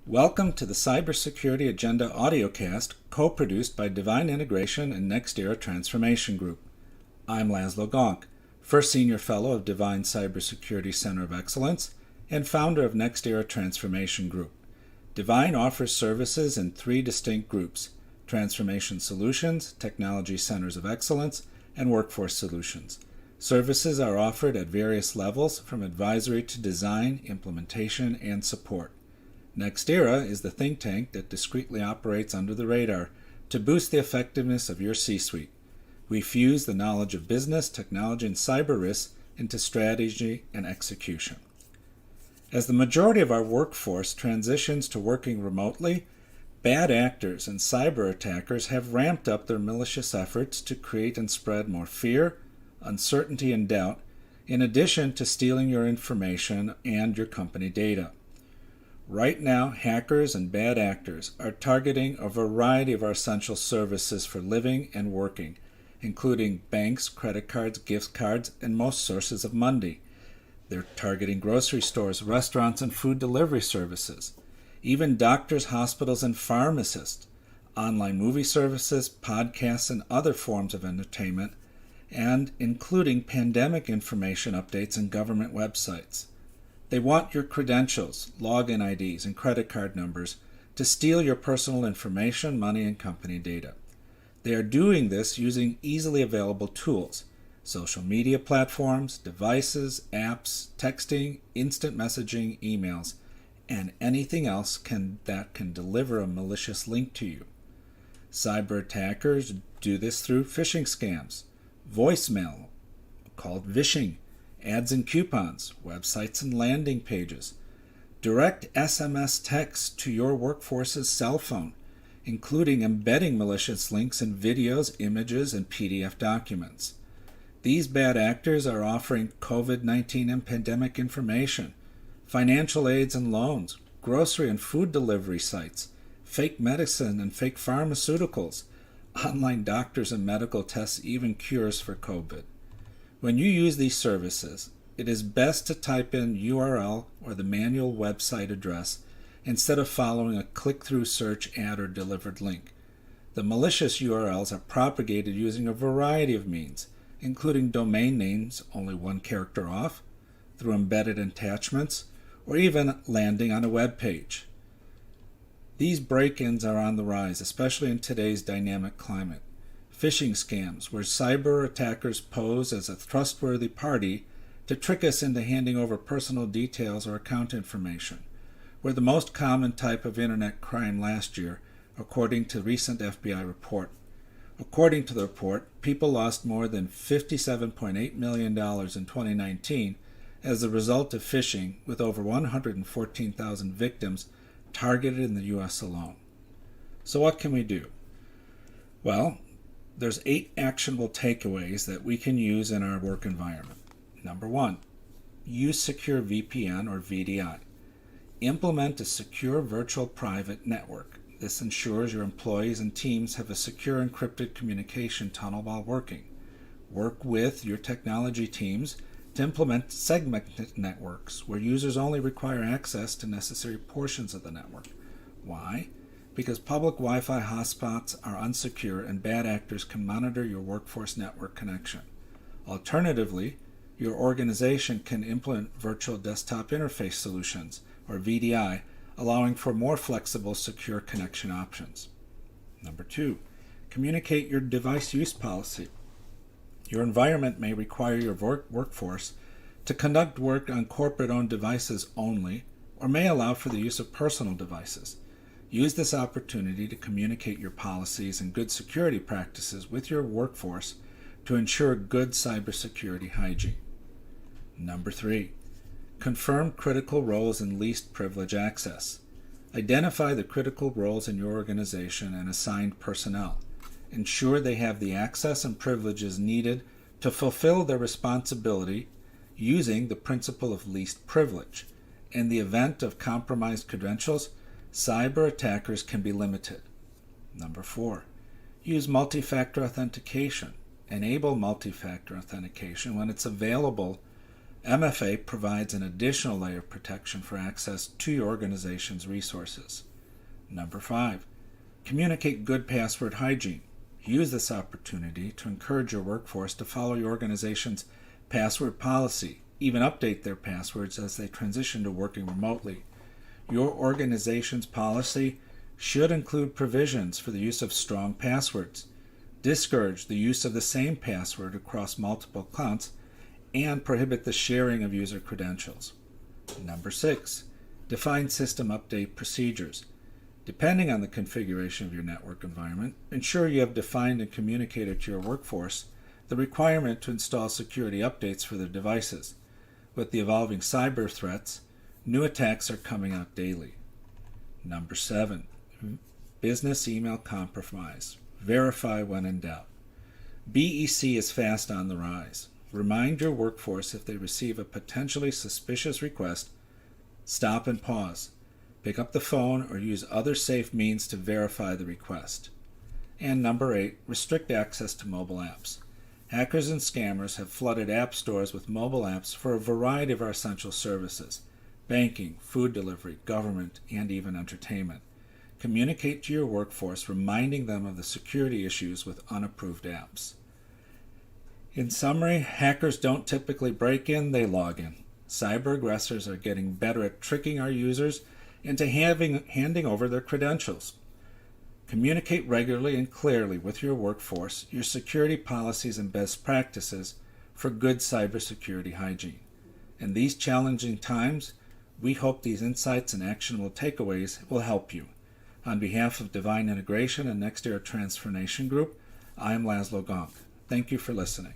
Welcome to the Cybersecurity Agenda audiocast, co-produced by Divine Integration and Next Era Transformation Group. I'm Laszlo Gonk, First Senior Fellow of Divine Cybersecurity Center of Excellence and founder of Next Era Transformation Group. Divine offers services in three distinct groups: Transformation Solutions, Technology Centers of Excellence, and Workforce Solutions. Services are offered at various levels, from advisory to design, implementation, and support. Next Era is the think tank that discreetly operates under the radar to boost the effectiveness of your C-suite. We fuse the knowledge of business, technology, and cyber risks into strategy and execution. As the majority of our workforce transitions to working remotely, bad actors and cyber attackers have ramped up their malicious efforts to create and spread more fear, uncertainty, and doubt, in addition to stealing your information and your company data. Right now, hackers and bad actors are targeting a variety of our essential services for living and working, including banks, credit cards, gift cards, and most sources of money. They're targeting grocery stores, restaurants, and food delivery services, even doctors, hospitals, and pharmacists, online movie services, podcasts, and other forms of entertainment, and including pandemic information updates and government websites. They want your credentials, login IDs, and credit card numbers to steal your personal information, money, and company data. They are doing this using easily available tools: social media platforms, devices, apps, texting, instant messaging, emails, and anything else that can deliver a malicious link to you. Cyber attackers do this through phishing scams, voicemail, called vishing, ads and coupons, websites and landing pages, direct SMS texts to your workforce's cell phone, including embedding malicious links in videos, images, and PDF documents. These bad actors are offering COVID-19 and pandemic information, financial aids and loans, grocery and food delivery sites, fake medicine and fake pharmaceuticals, online doctors and medical tests, even cures for COVID. When you use these services, it is best to type in URL or the manual website address instead of following a click-through search, ad, or delivered link. The malicious URLs are propagated using a variety of means, including domain names only one character off, through embedded attachments, or even landing on a web page. These break-ins are on the rise, especially in today's dynamic climate. Phishing scams, where cyber attackers pose as a trustworthy party to trick us into handing over personal details or account information, were the most common type of internet crime last year, according to a recent FBI report. According to the report, people lost more than $57.8 million in 2019 as a result of phishing, with over 114,000 victims targeted in the U.S. alone. So what can we do? Well, there's 8 actionable takeaways that we can use in our work environment. Number 1, use secure VPN or VDI. Implement a secure virtual private network. This ensures your employees and teams have a secure encrypted communication tunnel while working. Work with your technology teams to implement segmented networks where users only require access to necessary portions of the network. Why? Because public Wi-Fi hotspots are unsecure and bad actors can monitor your workforce network connection. Alternatively, your organization can implement virtual desktop interface solutions, or VDI, allowing for more flexible, secure connection options. Number 2, communicate your device use policy. Your environment may require your workforce to conduct work on corporate-owned devices only, or may allow for the use of personal devices. Use this opportunity to communicate your policies and good security practices with your workforce to ensure good cybersecurity hygiene. Number 3, confirm critical roles and least privilege access. Identify the critical roles in your organization and assigned personnel. Ensure they have the access and privileges needed to fulfill their responsibility using the principle of least privilege. In the event of compromised credentials, cyber attackers can be limited. Number 4, use multi-factor authentication. Enable multi-factor authentication when it's available MFA provides an additional layer of protection for access to your organization's resources. Number 5, communicate good password hygiene. Use this opportunity to encourage your workforce to follow your organization's password policy, even update their passwords as they transition to working remotely. Your organization's policy should include provisions for the use of strong passwords, discourage the use of the same password across multiple accounts, and prohibit the sharing of user credentials. Number 6, define system update procedures. Depending on the configuration of your network environment, ensure you have defined and communicated to your workforce the requirement to install security updates for their devices. With the evolving cyber threats, new attacks are coming out daily. Number 7, business email compromise. Verify when in doubt. BEC is fast on the rise. Remind your workforce if they receive a potentially suspicious request, stop and pause. Pick up the phone or use other safe means to verify the request. And number 8, restrict access to mobile apps. Hackers and scammers have flooded app stores with mobile apps for a variety of our essential services: banking, food delivery, government, and even entertainment. Communicate to your workforce, reminding them of the security issues with unapproved apps. In summary, hackers don't typically break in, they log in. Cyber aggressors are getting better at tricking our users into handing over their credentials. Communicate regularly and clearly with your workforce your security policies and best practices for good cybersecurity hygiene. In these challenging times, we hope these insights and actionable takeaways will help you. On behalf of Divine Integration and Next Era Transformation Group, I am Laszlo Gonk. Thank you for listening.